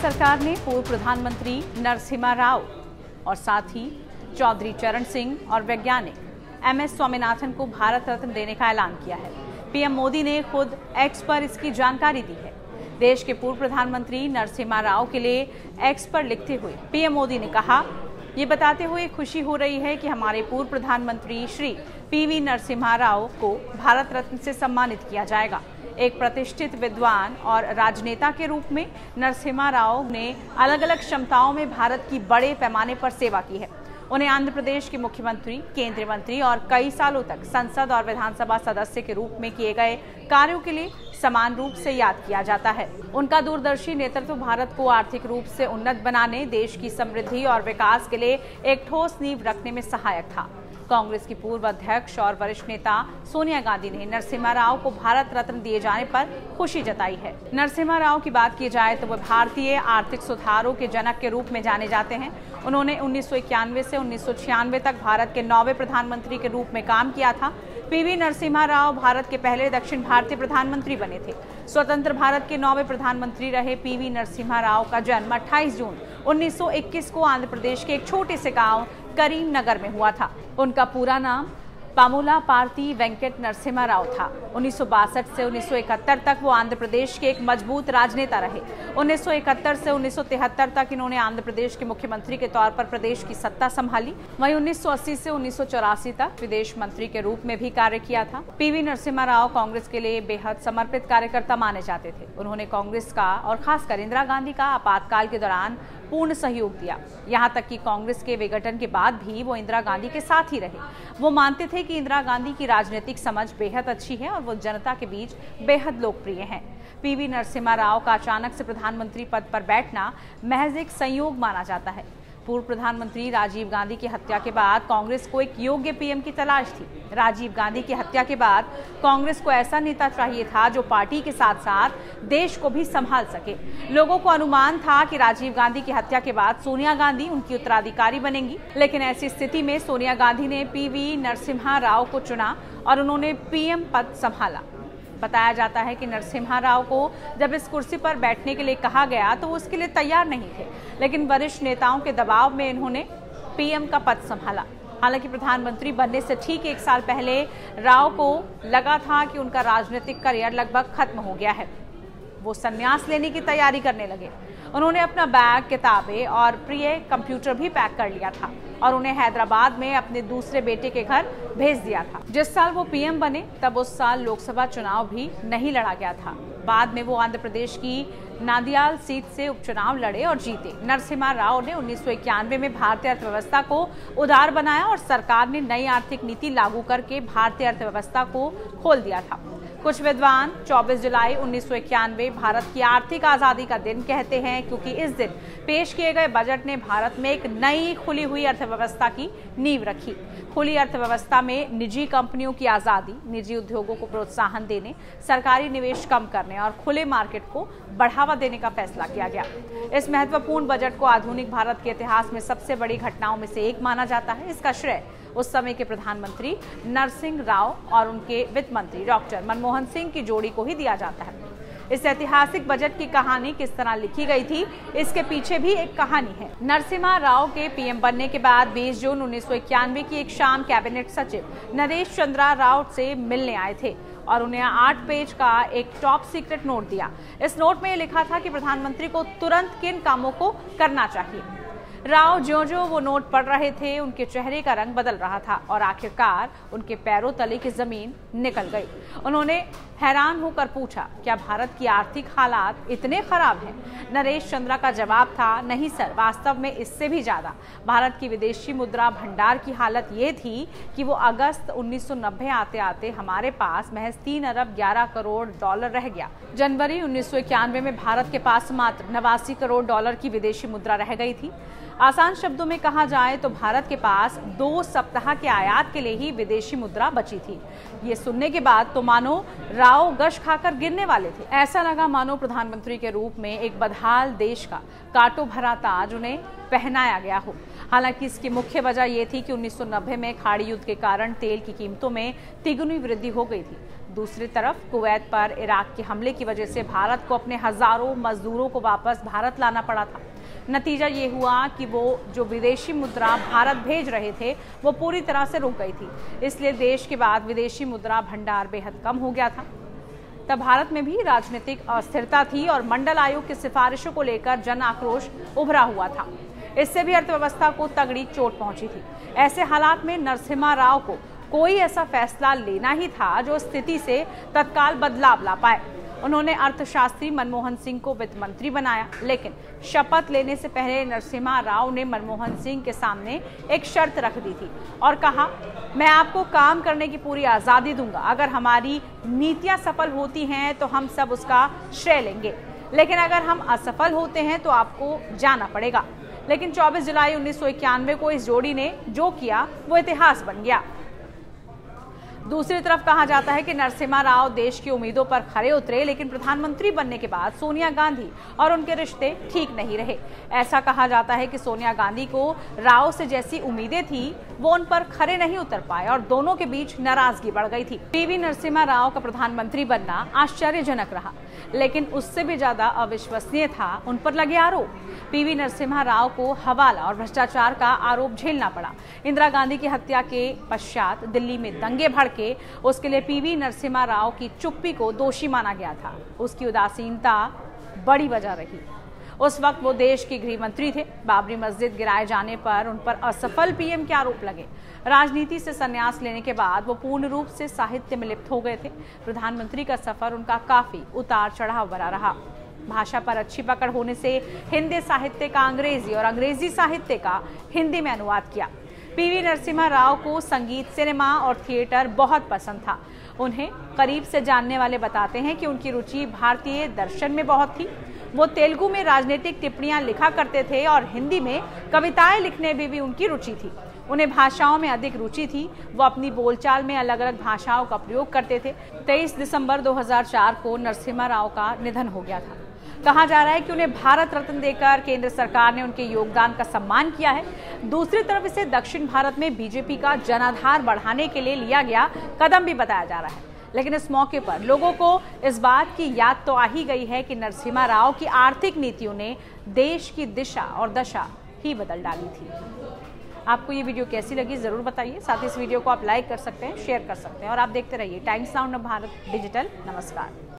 सरकार ने पूर्व प्रधानमंत्री नरसिम्हा राव और साथ ही चौधरी चरण सिंह और वैज्ञानिक MS स्वामीनाथन को भारत रत्न देने का ऐलान किया है। पीएम मोदी ने खुद एक्स पर इसकी जानकारी दी है। देश के पूर्व प्रधानमंत्री नरसिम्हा राव के लिए एक्स पर लिखते हुए पीएम मोदी ने कहा, ये बताते हुए खुशी हो रही है कि हमारे पूर्व प्रधानमंत्री श्री PV नरसिम्हा राव को भारत रत्न से सम्मानित किया जाएगा। एक प्रतिष्ठित विद्वान और राजनेता के रूप में नरसिम्हा राव ने अलग अलग क्षमताओं में भारत की बड़े पैमाने पर सेवा की है। उन्हें आंध्र प्रदेश के मुख्यमंत्री, केंद्रीय मंत्री और कई सालों तक संसद और विधानसभा सदस्य के रूप में किए गए कार्यों के लिए समान रूप से याद किया जाता है। उनका दूरदर्शी नेतृत्व भारत को आर्थिक रूप से उन्नत बनाने, देश की समृद्धि और विकास के लिए एक ठोस नींव रखने में सहायक था। कांग्रेस की पूर्व अध्यक्ष और वरिष्ठ नेता सोनिया गांधी ने नरसिम्हा राव को भारत रत्न दिए जाने पर खुशी जताई है। नरसिम्हा राव की बात की जाए तो वह भारतीय आर्थिक सुधारों के जनक के रूप में जाने जाते हैं। उन्होंने 1991 से 1996 तक भारत के 9वें प्रधानमंत्री के रूप में काम किया था। PV नरसिम्हा राव भारत के पहले दक्षिण भारतीय प्रधानमंत्री बने थे। स्वतंत्र भारत के 9वें प्रधानमंत्री रहे PV नरसिम्हा राव का जन्म 28 जून 1921 को आंध्र प्रदेश के एक छोटे से गांव करीमनगर में हुआ था। उनका पूरा नाम पामुला पार्थी वेंकट नरसिम्हा राव था। 1962 से 1971 तक वो आंध्र प्रदेश के एक मजबूत राजनेता रहे। 1971 से 1973 तक इन्होंने आंध्र प्रदेश के मुख्यमंत्री के तौर पर प्रदेश की सत्ता संभाली। वहीं 1980 से 1984 तक विदेश मंत्री के रूप में भी कार्य किया था। PV नरसिम्हा राव कांग्रेस के लिए बेहद समर्पित कार्यकर्ता माने जाते थे। उन्होंने कांग्रेस का और खासकर इंदिरा गांधी का आपातकाल के दौरान पूर्ण सहयोग दिया। यहाँ तक कि कांग्रेस के विघटन के बाद भी वो इंदिरा गांधी के साथ ही रहे। वो मानते थे कि इंदिरा गांधी की राजनीतिक समझ बेहद अच्छी है और वो जनता के बीच बेहद लोकप्रिय हैं। PV नरसिम्हा राव का अचानक से प्रधानमंत्री पद पर बैठना महज एक संयोग माना जाता है। पूर्व प्रधानमंत्री राजीव गांधी की हत्या के बाद कांग्रेस को एक योग्य PM की तलाश थी। राजीव गांधी की हत्या के बाद कांग्रेस को ऐसा नेता चाहिए था जो पार्टी के साथ साथ देश को भी संभाल सके। लोगों को अनुमान था कि राजीव गांधी की हत्या के बाद सोनिया गांधी उनकी उत्तराधिकारी बनेंगी, लेकिन ऐसी स्थिति में सोनिया गांधी ने PV नरसिम्हा राव को चुना और उन्होंने PM पद संभाला। बताया जाता है कि नरसिम्हा राव को जब इस कुर्सी पर बैठने के लिए कहा गया तो वो उसके लिए तैयार नहीं थे, लेकिन वरिष्ठ नेताओं के दबाव में इन्होंने PM का पद संभाला। हालांकि प्रधानमंत्री बनने से ठीक एक साल पहले राव को लगा था कि उनका राजनीतिक करियर लगभग खत्म हो गया है। वो संन्यास लेने की तैयारी करने लगे। उन्होंने अपना बैग, किताबें और प्रिय कंप्यूटर भी पैक कर लिया था और उन्हें हैदराबाद में अपने दूसरे बेटे के घर भेज दिया था। जिस साल वो PM बने तब उस साल लोकसभा चुनाव भी नहीं लड़ा गया था। बाद में वो आंध्र प्रदेश की नांदियाल सीट से उपचुनाव लड़े और जीते। नरसिम्हा राव ने 1991 में भारतीय अर्थव्यवस्था को उदार बनाया और सरकार ने नई आर्थिक नीति लागू करके भारतीय अर्थव्यवस्था को खोल दिया था। कुछ विद्वान 24 जुलाई 1991 भारत की आर्थिक आजादी का दिन कहते हैं, क्योंकि इस दिन पेश किए गए बजट ने भारत में एक नई खुली हुई अर्थव्यवस्था की नींव रखी। खुली अर्थव्यवस्था में निजी कंपनियों की आजादी, निजी उद्योगों को प्रोत्साहन देने, सरकारी निवेश कम करने और खुले मार्केट को बढ़ावा देने का फैसला किया गया। इस महत्वपूर्ण बजट को आधुनिक भारत के इतिहास में सबसे बड़ी घटनाओं में से एक माना जाता है। इसका श्रेय उस समय के प्रधानमंत्री नरसिंह राव और उनके वित्त मंत्री डॉक्टर मनमोहन सिंह की जोड़ी को ही दिया जाता है। इस ऐतिहासिक बजट की कहानी किस तरह लिखी गई थी, इसके पीछे भी एक कहानी है। नरसिम्हा राव के PM बनने के बाद 20 जून 1991 की एक शाम कैबिनेट सचिव नरेश चंद्रा राव से मिलने आए थे और उन्हें 8 पेज का एक टॉप सीक्रेट नोट दिया। इस नोट में लिखा था कि प्रधानमंत्री को तुरंत किन कामों को करना चाहिए। राव ज्यों-ज्यों वो नोट पढ़ रहे थे, उनके चेहरे का रंग बदल रहा था और आखिरकार उनके पैरों तले की जमीन निकल गई। उन्होंने हैरान होकर पूछा, क्या भारत की आर्थिक हालात इतने खराब हैं? नरेश चंद्रा का जवाब था, नहीं सर, वास्तव में इससे भी ज्यादा। भारत की विदेशी मुद्रा भंडार की हालत ये थी कि वो अगस्त 1990 आते आते हमारे पास महज 3 अरब 11 करोड़ डॉलर रह गया। जनवरी 1991 में भारत के पास मात्र 89 करोड़ डॉलर की विदेशी मुद्रा रह गई थी। आसान शब्दों में कहा जाए तो भारत के पास 2 सप्ताह के आयात के लिए ही विदेशी मुद्रा बची थी। ये सुनने के बाद तो मानो राव गश खाकर गिरने वाले थे। ऐसा लगा मानो प्रधानमंत्री के रूप में एक बदहाल देश का कांटों भरा ताज उन्हें पहनाया गया हो। हालांकि इसकी मुख्य वजह यह थी कि 1990 में खाड़ी युद्ध के कारण तेल की कीमतों में तिगुनी वृद्धि हो गई थी। दूसरी तरफ कुवैत पर इराक के हमले की वजह से भारत को अपने हजारों मजदूरों को वापस भारत लाना पड़ा था। नतीजा ये हुआ कि वो जो विदेशी मुद्रा भारत भेज रहे थे वो पूरी तरह से रुक गई थी। इसलिए देश के बाद विदेशी मुद्रा भंडार बेहद कम हो गया था। तब भारत में भी राजनीतिक अस्थिरता थी और मंडल आयोग की सिफारिशों को लेकर जन आक्रोश उभरा हुआ था। इससे भी अर्थव्यवस्था को तगड़ी चोट पहुंची थी। ऐसे हालात में नरसिम्हा राव को कोई ऐसा फैसला लेना ही था जो स्थिति से तत्काल बदलाव ला पाए। उन्होंने अर्थशास्त्री मनमोहन सिंह को वित्त मंत्री बनाया, लेकिन शपथ लेने से पहले नरसिम्हा राव ने मनमोहन सिंह के सामने एक शर्त रख दी थी और कहा, मैं आपको काम करने की पूरी आजादी दूंगा। अगर हमारी नीतियां सफल होती हैं तो हम सब उसका श्रेय लेंगे, लेकिन अगर हम असफल होते हैं तो आपको जाना पड़ेगा। लेकिन 24 जुलाई 1991 को इस जोड़ी ने जो किया वो इतिहास बन गया। दूसरी तरफ कहा जाता है कि नरसिम्हा राव देश की उम्मीदों पर खरे उतरे, लेकिन प्रधानमंत्री बनने के बाद सोनिया गांधी और उनके रिश्ते ठीक नहीं रहे। ऐसा कहा जाता है कि सोनिया गांधी को राव से जैसी उम्मीदें थी वो उन पर खरे नहीं उतर पाए और दोनों के बीच नाराजगी बढ़ गई थी। पीवी नरसिम्हा राव का प्रधानमंत्री बनना आश्चर्यजनक रहा, लेकिन उससे भी ज्यादा अविश्वसनीय था उन पर लगे आरोप। पीवी नरसिम्हा राव को हवाला और भ्रष्टाचार का आरोप झेलना पड़ा। इंदिरा गांधी की हत्या के पश्चात दिल्ली में दंगे भड़के, उसके लिए पीवी नरसिम्हा राव की चुप्पी को दोषी माना गया था। उसकी उदासीनता बड़ी वजह रही। उस वक्त वो देश के गृह मंत्री थे। बाबरी मस्जिद गिराए जाने पर उन पर असफल पीएम के आरोप लगे। राजनीति से संन्यास लेने के बाद वो पूर्ण रूप से साहित्य में लिप्त हो गए थे। प्रधानमंत्री का सफर उनका काफी उतार चढ़ाव भरा रहा। भाषा पर अच्छी पकड़ होने से हिंदी साहित्य का अंग्रेजी और अंग्रेजी साहित्य का हिंदी में अनुवाद किया। पीवी नरसिम्हा राव को संगीत, सिनेमा और थिएटर बहुत पसंद था। उन्हें करीब से जानने वाले बताते हैं कि उनकी रुचि भारतीय दर्शन में बहुत थी। वो तेलुगु में राजनीतिक टिप्पणियां लिखा करते थे और हिंदी में कविताएं लिखने में भी उनकी रुचि थी। उन्हें भाषाओं में अधिक रुचि थी। वो अपनी बोलचाल में अलग अलग भाषाओं का प्रयोग करते थे। 23 दिसंबर 2004 को नरसिम्हा राव का निधन हो गया था। कहा जा रहा है कि उन्हें भारत रत्न देकर केंद्र सरकार ने उनके योगदान का सम्मान किया है। दूसरी तरफ इसे दक्षिण भारत में बीजेपी का जनाधार बढ़ाने के लिए लिया गया कदम भी बताया जा रहा है। लेकिन इस मौके पर लोगों को इस बात की याद तो आ ही गई है कि नरसिम्हा राव की आर्थिक नीतियों ने देश की दिशा और दशा ही बदल डाली थी। आपको ये वीडियो कैसी लगी जरूर बताइए। साथ ही इस वीडियो को आप लाइक कर सकते हैं, शेयर कर सकते हैं और आप देखते रहिए टाइम्स नाउ भारत डिजिटल। नमस्कार।